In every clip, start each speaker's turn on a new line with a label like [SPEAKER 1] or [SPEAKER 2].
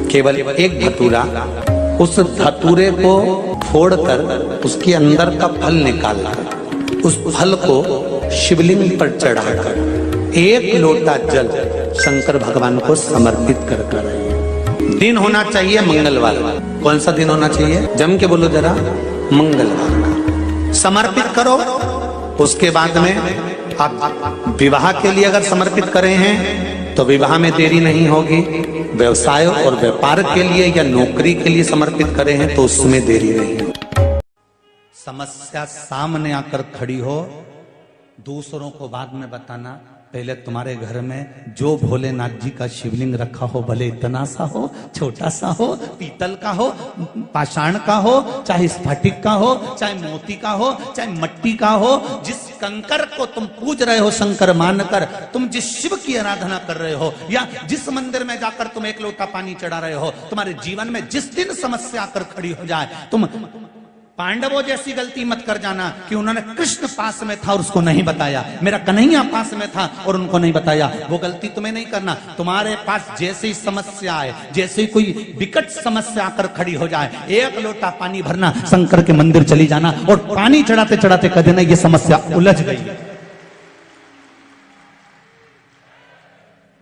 [SPEAKER 1] केवल एक धतूरा, उस धतूरे को फोड़कर उसके अंदर का फल निकालकर उस फल को शिवलिंग पर चढ़ाकर एक लोटा जल शंकर भगवान को समर्पित कर कर। दिन होना चाहिए मंगलवार। कौन सा दिन होना चाहिए? जम के बोलो जरा, मंगलवार का समर्पित करो। उसके बाद में आप विवाह के लिए अगर समर्पित करे हैं तो विवाह में देरी नहीं होगी। व्यवसाय और व्यापार के लिए या नौकरी के लिए समर्पित करे हैं तो उसमें देरी नहीं होगी। समस्या सामने आकर खड़ी हो, दूसरों को बाद में बताना। पहले तुम्हारे घर में जो भोलेनाथ जी का शिवलिंग रखा हो, भले इतना सा हो, छोटा सा हो, पीतल का हो, पाषाण का हो, चाहे स्फटिक का हो, चाहे मोती का हो, चाहे मट्टी का हो, जिस कंकर को तुम पूज रहे हो शंकर मानकर, तुम जिस शिव की आराधना कर रहे हो, या जिस मंदिर में जाकर तुम एक लोटा पानी चढ़ा रहे हो, तुम्हारे जीवन में जिस दिन समस्या आकर खड़ी हो जाए, तुम पांडवों जैसी गलती मत कर जाना कि उन्होंने कृष्ण पास में था और उसको नहीं बताया, मेरा कन्हैया पास में था और उनको नहीं बताया। वो गलती तुम्हें नहीं करना। तुम्हारे पास जैसे ही समस्या आए, जैसे ही कोई विकट समस्या आकर खड़ी हो जाए, एक लोटा पानी भरना, शंकर के मंदिर चली जाना और पानी चढ़ाते चढ़ाते कह देना ये समस्या उलझ गई,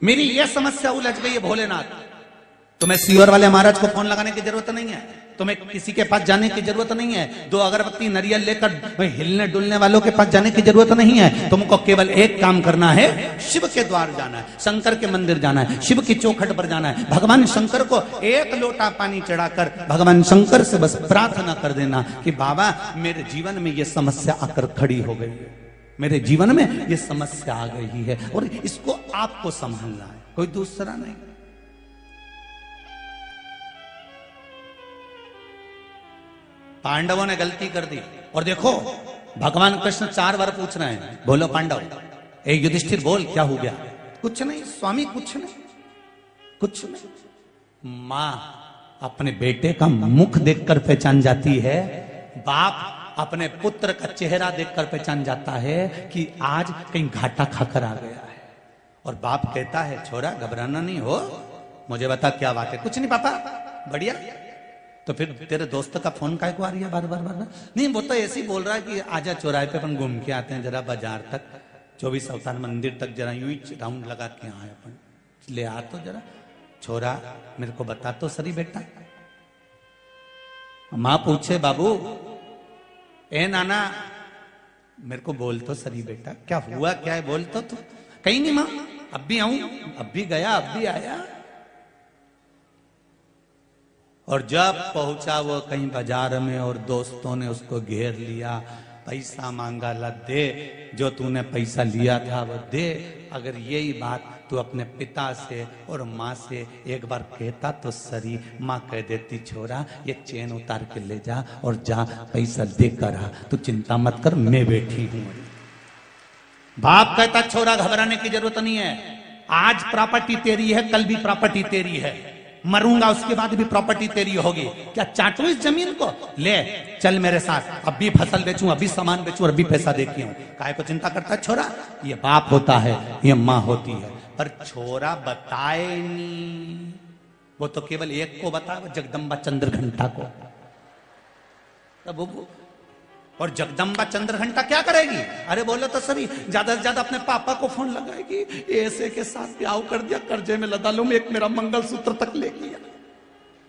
[SPEAKER 1] मेरी ये समस्या उलझ गई है भोलेनाथ। तुम्हें सीवर वाले महाराज को फोन लगाने की जरूरत नहीं है, तुम्हें किसी के पास जाने की जरूरत नहीं है, 2 अगरबत्ती नारियल लेकर हिलने डुलने वालों के पास जाने की जरूरत नहीं है। तुमको केवल एक काम करना है, शिव के द्वार जाना है, शंकर के मंदिर जाना है, शिव की चौखट पर जाना है, भगवान शंकर को एक लोटा पानी चढ़ाकर भगवान शंकर से बस प्रार्थना कर देना कि बाबा मेरे जीवन में ये समस्या आकर खड़ी हो गई है, मेरे जीवन में ये समस्या आ गई है और इसको आपको संभालना है, कोई दूसरा नहीं। पांडवों ने गलती कर दी और देखो भगवान कृष्ण 4 बार पूछ रहे हैं, बोलो पांडव, एक युधिष्ठिर बोल क्या हो गया? कुछ नहीं स्वामी, कुछ नहीं, कुछ नहीं। मां अपने बेटे का मुख देखकर पहचान जाती है, बाप अपने पुत्र का चेहरा देखकर पहचान जाता है कि आज कहीं घाटा खाकर आ गया है। और बाप कहता है छोरा घबराना नहीं हो, मुझे बता क्या बात है? कुछ नहीं पापा, बढ़िया। तो फिर तेरे दोस्त का फोन काय को आ रही है बार बार बार बार? नहीं वो तो ऐसे ही बोल रहा है कि आजा चौराहे पे अपन घूम के आते हैं जरा, बाजार तक, 24 अवतार मंदिर तक जरा यूं ही राउंड लगा के आए अपन, ले आ तो जरा। छोरा मेरे को बता तो सही बेटा। माँ पूछे बाबू, ए नाना मेरे को बोल तो सही बेटा, क्या हुआ क्या है बोल तो तू। कहीं नहीं माँ, अब भी आऊं, अब भी गया, अब भी आया। और जब पहुंचा वो कहीं बाजार में और दोस्तों ने उसको घेर लिया, पैसा मांगा, ला दे, जो तूने पैसा लिया था वो दे। अगर यही बात तू अपने पिता से और माँ से एक बार कहता तो सही। माँ कह देती छोरा ये चेन उतार के ले जा और जा पैसा देकर आ, तू चिंता मत कर मैं बैठी हूं। बाप कहता छोरा घबराने की जरूरत नहीं है, आज प्रॉपर्टी तेरी है, कल भी प्रॉपर्टी तेरी है, मरूंगा उसके बाद भी प्रॉपर्टी तेरी होगी। क्या चाटू इस जमीन को? ले चल मेरे साथ, अब भी फसल बेचूं, अभी सामान बेचूं और अभी पैसा देती हूं। काहे को चिंता करता है छोरा? ये बाप होता है, ये माँ होती है। पर छोरा बताए नहीं, वो तो केवल एक को बता, जगदम्बा चंद्रघंटा को। तब और जगदम्बा चंद्रघंटा क्या करेगी? अरे बोलो तो सही, ज्यादा से ज्यादा अपने पापा को फोन लगाएगी, ऐसे के साथ ब्याह कर दिया, कर्जे में लदा लूं, एक मेरा मंगलसूत्र तक ले गया।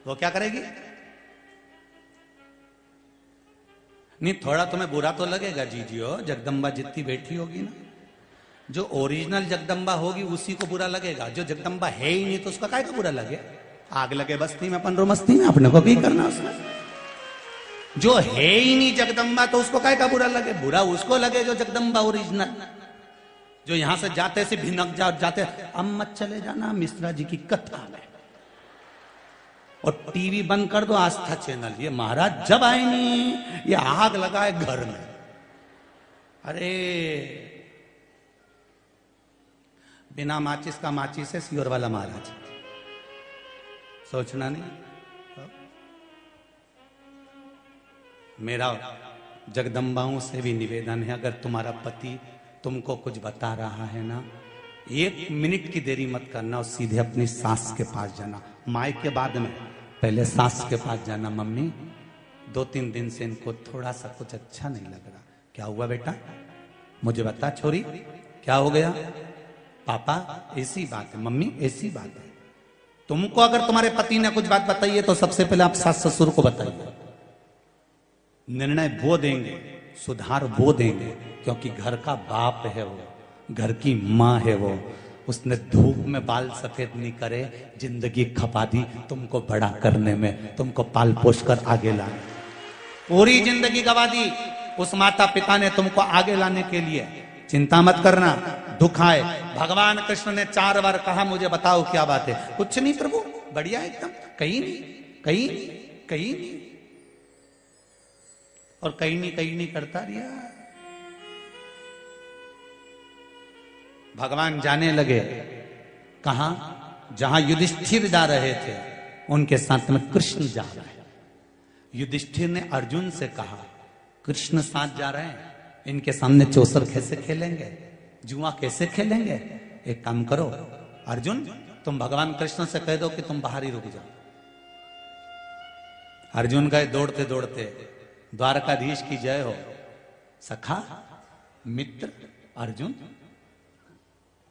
[SPEAKER 1] वो क्या करेगी? नहीं थोड़ा तुम्हें बुरा तो लगेगा जीजियो, जगदम्बा जितनी बैठी होगी ना, जो ओरिजिनल जगदम्बा होगी उसी को बुरा लगेगा, जो जगदम्बा है ही नहीं तो उसका काय को बुरा लगे? आग लगे बस्ती में अपन रो मस्ती में, अपने को भी करना उसमें। जो है ही नहीं जगदम्बा तो उसको काय का बुरा लगे? बुरा उसको लगे जो जगदम्बा ओरिजिनल, जो यहां से जाते से भिनक जाते, अब मत चले जाना मिश्रा जी की कथा में, और टीवी बंद कर दो आस्था चैनल, ये महाराज जब आए नहीं ये आग लगाए घर में। अरे बिना माचिस का माचिस है सीवर वाला महाराज, सोचना नहीं। मेरा जगदम्बाओं से भी निवेदन है, अगर तुम्हारा पति तुमको कुछ बता रहा है ना 1 मिनट की देरी मत करना और सीधे अपनी सास के पास जाना। माई के बाद में पहले सास के पास जाना। मम्मी 2-3 दिन से इनको थोड़ा सा कुछ अच्छा नहीं लग रहा। क्या हुआ बेटा, मुझे बता छोरी, क्या हो गया? पापा ऐसी बात है। मम्मी ऐसी बात है। तुमको अगर तुम्हारे पति ने कुछ बात बताई है तो सबसे पहले आप सास ससुर को बताइए। निर्णय वो देंगे, सुधार वो देंगे, क्योंकि घर का बाप है वो, घर की माँ है वो। उसने धूप में बाल सफेद नहीं करे, जिंदगी खपा दी तुमको बड़ा करने में, तुमको पाल पोष कर आगे लाने, पूरी जिंदगी गवा दी उस माता पिता ने तुमको आगे लाने के लिए। चिंता मत करना, दुख आए। भगवान कृष्ण ने 4 बार कहा मुझे बताओ क्या बात है। कुछ नहीं प्रभु, बढ़िया एकदम, कहीं नहीं, कहीं कहीं नहीं, और कहीं नहीं करता रिया। भगवान जाने लगे कहां? जहां युधिष्ठिर जा रहे थे उनके साथ में कृष्ण जा रहे हैं। युधिष्ठिर ने अर्जुन से कहा कृष्ण साथ जा रहे हैं, इनके सामने चौसर कैसे खेलेंगे, जुआ कैसे खेलेंगे? एक काम करो अर्जुन, तुम भगवान कृष्ण से कह दो कि तुम बाहर ही रुक जाओ। अर्जुन गए दौड़ते दौड़ते। द्वारकाधीश की जय हो। सखा मित्र अर्जुन,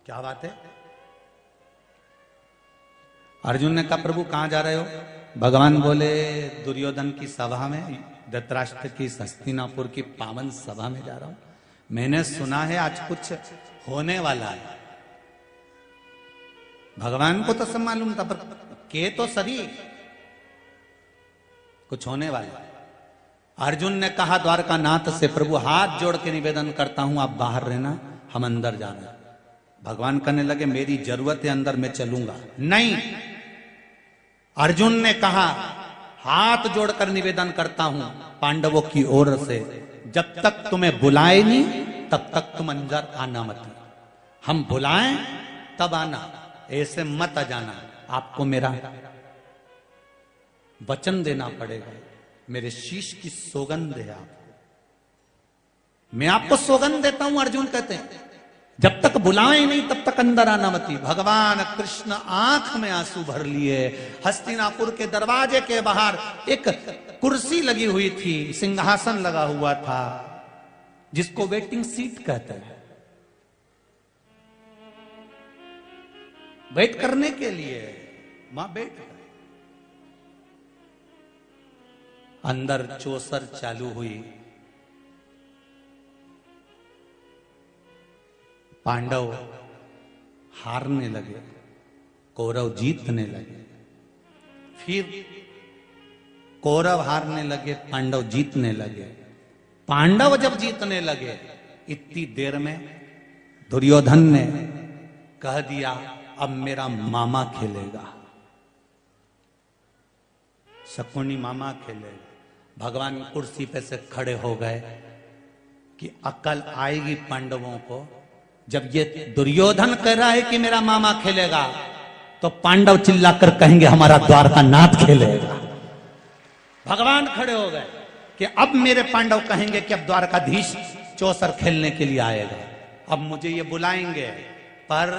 [SPEAKER 1] क्या बात है? अर्जुन ने कहा प्रभु कहां जा रहे हो? भगवान बोले दुर्योधन की सभा में, धृतराष्ट्र की हस्तिनापुर की पावन सभा में जा रहा हूं। मैंने सुना है आज कुछ होने वाला है। भगवान को तो सब मालूम था, पर के तो सभी कुछ होने वाला है। अर्जुन ने कहा द्वारका नाथ से प्रभु हाथ जोड़ के निवेदन करता हूं आप बाहर रहना, हम अंदर जा रहे हैं। भगवान कहने लगे मेरी जरूरत है अंदर, मैं चलूंगा नहीं। अर्जुन ने कहा हाथ जोड़कर निवेदन करता हूं पांडवों की ओर से, जब तक तुम्हें बुलाए नहीं तब तक तुम अंदर आना मत। हम बुलाएं तब आना, ऐसे मत आ जाना। आपको मेरा वचन देना पड़ेगा, मेरे शीश की सौगंध है आपको, मैं आपको सौगंध देता हूं। अर्जुन कहते हैं जब तक बुलाए नहीं तब तक अंदर आना मती। भगवान कृष्ण आंख में आंसू भर लिए। हस्तिनापुर के दरवाजे के बाहर एक कुर्सी लगी हुई थी, सिंहासन लगा हुआ था, जिसको वेटिंग सीट कहते हैं, वेट करने के लिए। मां बैठ गए। अंदर चौसर चालू हुई। पांडव हारने लगे, कौरव जीतने लगे। फिर कौरव हारने लगे, पांडव जीतने लगे। पांडव जब जीतने लगे इतनी देर में दुर्योधन ने कह दिया अब मेरा मामा खेलेगा, शकुनी मामा खेलेगा। भगवान कुर्सी पे से खड़े हो गए कि अकल आएगी पांडवों को। जब ये दुर्योधन कह रहा है कि मेरा मामा खेलेगा, तो पांडव चिल्लाकर कहेंगे हमारा द्वारका नाथ खेलेगा। भगवान खड़े हो गए कि अब मेरे पांडव कहेंगे कि अब द्वारकाधीश चौसर खेलने के लिए आएगा, अब मुझे ये बुलाएंगे। पर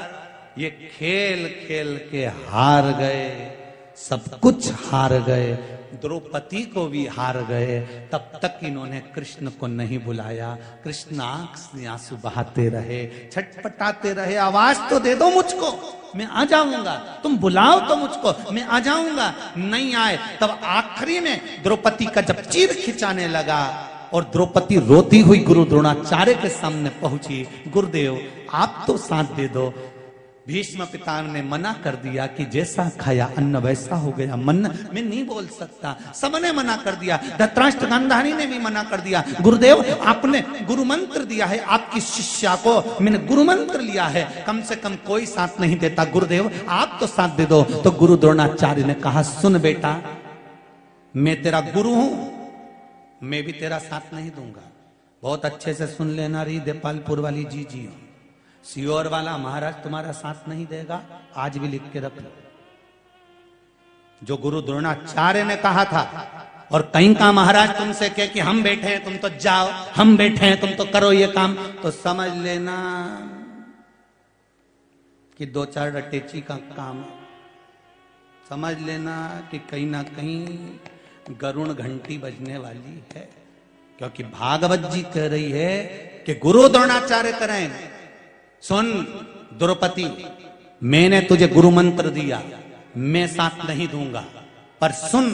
[SPEAKER 1] ये खेल खेल के हार गए, सब कुछ हार गए, द्रौपदी को भी हार गए। तब तक इन्होंने कृष्ण को नहीं बुलाया। कृष्ण आंख से आंसू बहाते रहे, छटपटाते रहे, आवाज तो दे दो मुझको, मैं आ जाऊंगा, तुम बुलाओ तो मुझको, मैं आ जाऊंगा। नहीं आए। तब आखिरी में द्रौपदी का जब चीर खिंचाने लगा और द्रौपदी रोती हुई गुरु द्रोणाचार्य के सामने पहुंची, गुरुदेव आप तो साथ दे दो। भीष्म पितामह ने मना कर दिया कि जैसा खाया अन्न वैसा हो गया, मन मैं नहीं बोल सकता, सबने मना कर दिया। धृतराष्ट्र गांधारी ने भी मना कर दिया, गुरुदेव आपने गुरु मंत्र दिया है, आपकी शिष्या को मैंने गुरु मंत्र लिया है, कम से कम कोई साथ नहीं देता, गुरुदेव आप तो साथ दे दो। तो गुरु द्रोणाचार्य ने कहा सुन बेटा, मैं तेरा गुरु हूं, मैं भी तेरा साथ नहीं दूंगा। बहुत अच्छे से सुन लेना रही देपालपुर वाली जी सियोर वाला महाराज तुम्हारा साथ नहीं देगा, आज भी लिख के रख लो। जो गुरु द्रोणाचार्य ने कहा था, और कहीं का महाराज तुमसे कहे कि हम बैठे हैं तुम तो जाओ, हम बैठे हैं तुम तो करो ये काम, तो समझ लेना कि 2-4 रटेची का काम है, समझ लेना कि कहीं ना कहीं गरुण घंटी बजने वाली है। क्योंकि भागवत जी कह रही है कि गुरु द्रोणाचार्य करें, सुन द्रौपदी, मैंने तुझे गुरु मंत्र दिया, मैं साथ नहीं दूंगा, पर सुन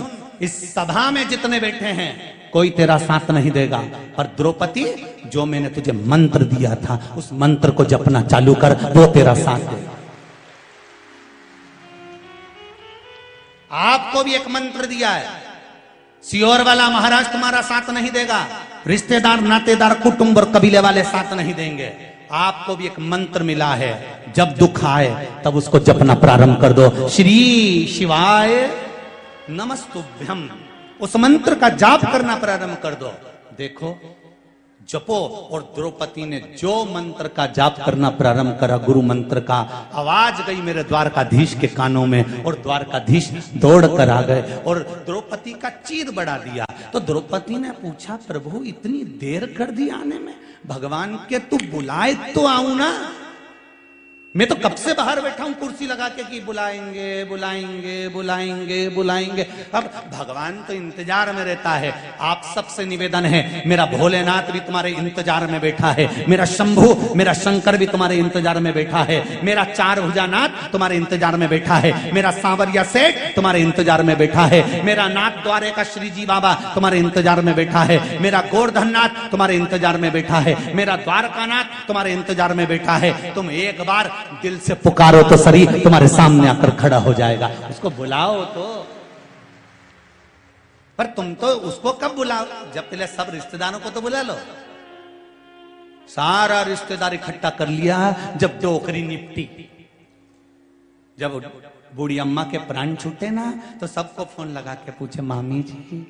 [SPEAKER 1] इस सभा में जितने बैठे हैं कोई तेरा साथ नहीं देगा, पर द्रौपदी जो मैंने तुझे मंत्र दिया था उस मंत्र को जपना चालू कर, वो तेरा साथ देगा। आपको भी एक मंत्र दिया है, सियोर वाला महाराज तुम्हारा साथ नहीं देगा, रिश्तेदार नातेदार कुटुंब और कबीले वाले साथ नहीं देंगे। आपको भी एक मंत्र मिला है, जब दुख आए तब उसको जपना प्रारंभ कर दो, श्री शिवाय नमस्तुभ्यम, उस मंत्र का जाप करना प्रारंभ कर दो। देखो जपो, और द्रौपदी ने जो मंत्र का जाप करना प्रारंभ करा, गुरु मंत्र का, आवाज गई मेरे द्वारकाधीश के कानों में, और द्वारकाधीश दौड़ कर आ गए और द्रौपदी का चीर बढ़ा दिया। तो द्रौपदी ने पूछा, प्रभु इतनी देर कर दी आने में, भगवान के तू बुलाए तो आऊं ना, मैं तो कब से बाहर बैठा हूं कुर्सी लगा के कि बुलाएंगे बुलाएंगे बुलाएंगे बुलाएंगे। अब भगवान तो इंतजार में रहता है। आप सबसे निवेदन है, मेरा भोलेनाथ भी तुम्हारे इंतजार में बैठा है, मेरा शंभू मेरा शंकर भी तुम्हारे इंतजार में बैठा है, मेरा चार भुजानाथ तुम्हारे इंतजार में बैठा है, मेरा सांवरिया सेठ तुम्हारे इंतजार में बैठा है, मेरा नाथ द्वारे का श्री जी बाबा तुम्हारे इंतजार में बैठा है, मेरा गोवर्धननाथ तुम्हारे इंतजार में बैठा है, मेरा द्वारकानाथ तुम्हारे इंतजार में बैठा है। तुम एक बार दिल से पुकारो तो सही, तुम्हारे सामने आकर खड़ा हो जाएगा। उसको बुलाओ तो, पर तुम तो उसको कब बुलाओ, जब पहले सब रिश्तेदारों को तो बुला लो। सारा रिश्तेदार इकट्ठा कर लिया, जब डोकरी निपटी, जब बूढ़ी अम्मा के प्राण छूटे ना, तो सबको फोन लगा के पूछे, मामी जी,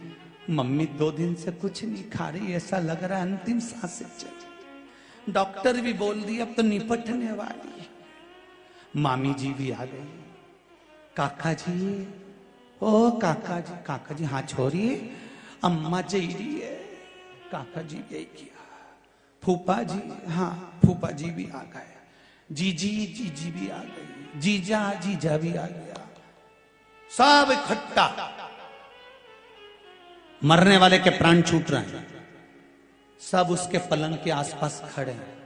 [SPEAKER 1] मम्मी 2 दिन से कुछ नहीं खा रही, ऐसा लग रहा है अंतिम सांसें चली, डॉक्टर भी बोल दिया अब तो निपटने वाली है। मामी जी भी आ गई, काका जी, ओ काका जी हाँ छोड़िए, अम्मा जी रही है, काका जी यही किया, फूफा जी, हाँ फूफा जी भी आ गए, जीजी भी आ गई, जीजा भी आ गया, सब इकट्ठा, मरने वाले के प्राण छूट रहे हैं, सब उसके पलंग के आसपास खड़े हैं।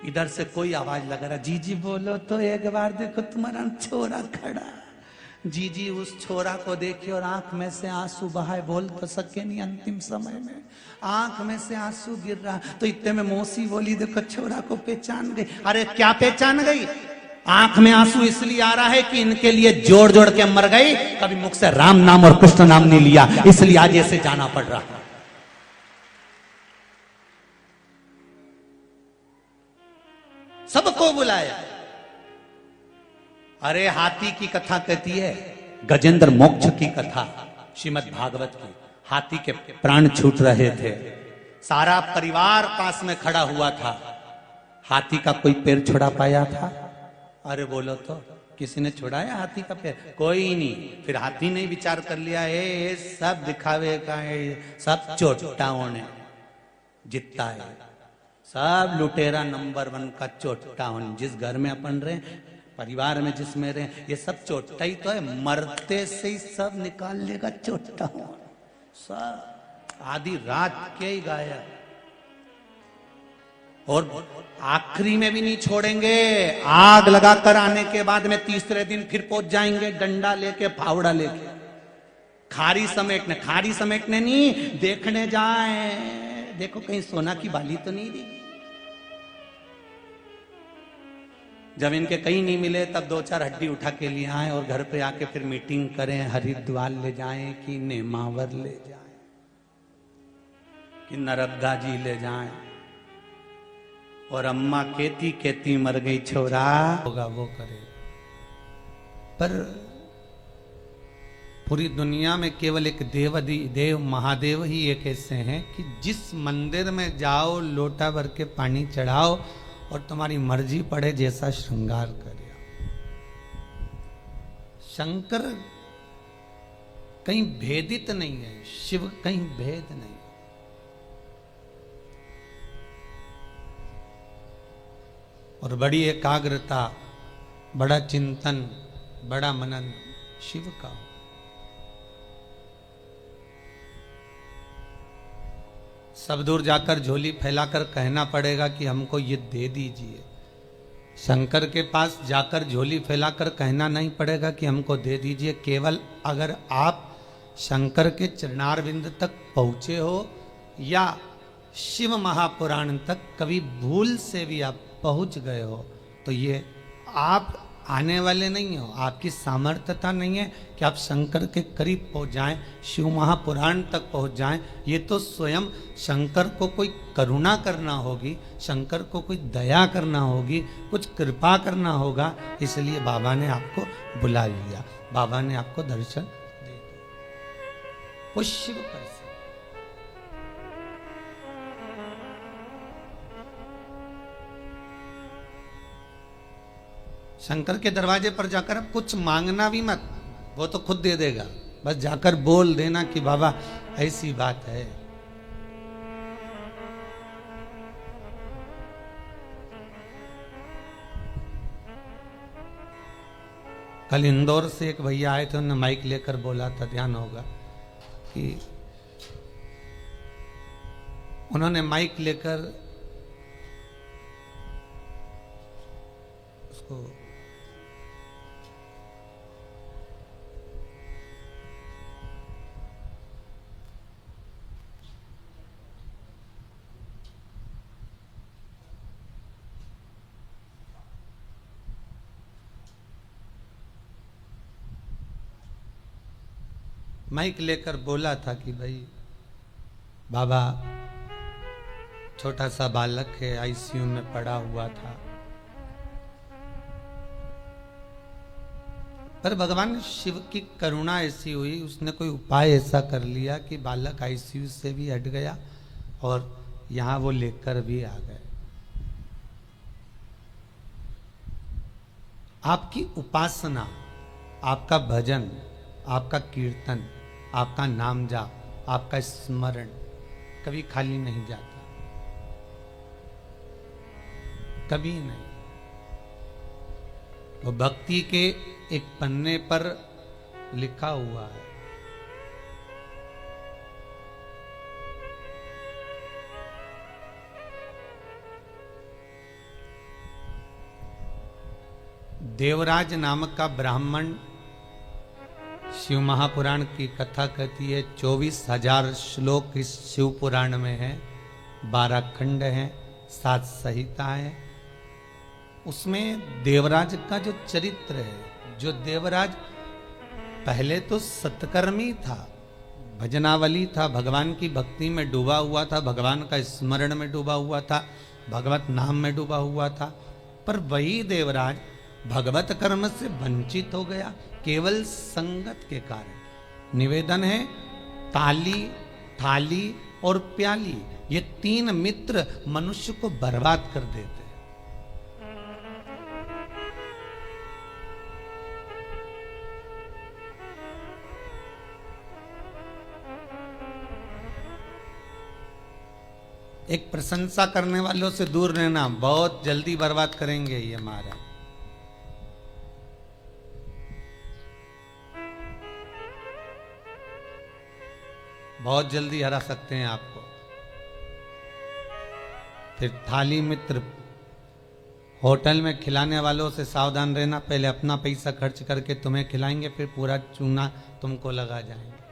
[SPEAKER 1] इधर से कोई आवाज लगा रहा, जीजी बोलो तो एक बार देखो तुम्हारा छोरा खड़ा। जीजी उस छोरा को देखे और आंख में से आंसू बहाए, बोल तो सके नहीं, अंतिम समय में आंख में से आंसू गिर रहा। तो इतने में मौसी बोली, देखो छोरा को पहचान गई। अरे क्या पहचान गई? आंख में आंसू इसलिए आ रहा है कि इनके लिए जोड़ जोड़ के मर गई, कभी मुख से राम नाम और कृष्ण नाम नहीं लिया, इसलिए आज ऐसे जाना पड़ रहा। सबको बुलाया। अरे हाथी की कथा कहती है, गजेंद्र मोक्ष की कथा श्रीमद् भागवत की। हाथी के प्राण छूट रहे थे, सारा परिवार पास में खड़ा हुआ था। हाथी का कोई पैर छुड़ा पाया था? अरे बोलो तो, किसी ने छुड़ाया हाथी का पैर? कोई नहीं। फिर हाथी ने विचार कर लिया, ये सब दिखावे का है, सब चोटाओं ने जीतता है, सब लुटेरा नंबर 1 का चोटा होने। जिस घर में अपन रहे, परिवार में जिसमें रहे, ये सब चोटा ही तो है, मरते से ही सब निकाल लेगा चोटा होने, सब आधी रात के ही गाया। और आखिरी में भी नहीं छोड़ेंगे, आग लगाकर आने के बाद में तीसरे दिन फिर पहुंच जाएंगे, डंडा लेके, फावड़ा लेके, खारी समेटने नहीं, देखने जाए, देखो कहीं सोना की बाली तो नहीं दी। जब इनके कहीं नहीं मिले तब 2-4 हड्डी उठा के लिए आए और घर पे आके फिर मीटिंग करें, हरिद्वार ले जाएं कि नेमावर ले जाएं कि नर्मदा जी ले जाएं। और अम्मा कहती मर गई, छोरा होगा वो करे। पर पूरी दुनिया में केवल एक देव महादेव ही एक ऐसे हैं कि जिस मंदिर में जाओ, लोटा भर के पानी चढ़ाओ और तुम्हारी मर्जी पड़े जैसा श्रृंगार करे। शंकर कहीं भेदित नहीं है, शिव कहीं भेद नहीं। और बड़ी एकाग्रता, बड़ा चिंतन, बड़ा मनन शिव का हो। सब दूर जाकर झोली फैलाकर कहना पड़ेगा कि हमको ये दे दीजिए। शंकर के पास जाकर झोली फैलाकर कहना नहीं पड़ेगा कि हमको दे दीजिए। केवल अगर आप शंकर के चरणारविंद तक पहुंचे हो या शिव महापुराण तक कभी भूल से भी आप पहुंच गए हो, तो ये आप आने वाले नहीं हो, आपकी सामर्थ्यता नहीं है कि आप शंकर के करीब पहुंच जाएं, शिव महापुराण तक पहुंच जाएं। ये तो स्वयं शंकर को कोई करुणा करना होगी, शंकर को कोई दया करना होगी, कुछ कृपा करना होगा। इसलिए बाबा ने आपको बुला लिया, बाबा ने आपको दर्शन दे दिया। वो शिव कर सकते। शंकर के दरवाजे पर जाकर अब कुछ मांगना भी मत, वो तो खुद दे देगा। बस जाकर बोल देना कि बाबा ऐसी बात है। कल इंदौर से एक भैया आए थे, उन्होंने माइक लेकर बोला था, ध्यान होगा कि उन्होंने माइक लेकर उसको माइक लेकर बोला था कि भाई बाबा, छोटा सा बालक है, आईसीयू में पड़ा हुआ था, पर भगवान शिव की करुणा ऐसी हुई, उसने कोई उपाय ऐसा कर लिया कि बालक आईसीयू से भी हट गया और यहां वो लेकर भी आ गए। आपकी उपासना, आपका भजन, आपका कीर्तन, आपका नाम जाप, आपका स्मरण कभी खाली नहीं जाता, कभी नहीं। वो भक्ति के एक पन्ने पर लिखा हुआ है। देवराज नामक का ब्राह्मण शिव महापुराण की कथा कहती है। 24,000 श्लोक इस शिव पुराण में है, 12 खंड हैं, 7 संहिता है। उसमें देवराज का जो चरित्र है, जो देवराज पहले तो सत्कर्मी था, भजनावली था, भगवान की भक्ति में डूबा हुआ था, भगवान का स्मरण में डूबा हुआ था, भगवत नाम में डूबा हुआ था, पर वही देवराज भगवत कर्म से वंचित हो गया केवल संगत के कारण। निवेदन है, ताली, थाली और प्याली, ये 3 मित्र मनुष्य को बर्बाद कर देते हैं। एक प्रशंसा करने वालों से दूर रहना, बहुत जल्दी बर्बाद करेंगे ये महाराज। बहुत जल्दी हरा सकते हैं आपको। फिर थाली मित्र, होटल में खिलाने वालों से सावधान रहना, पहले अपना पैसा खर्च करके तुम्हें खिलाएंगे, फिर पूरा चूना तुमको लगा जाएंगे।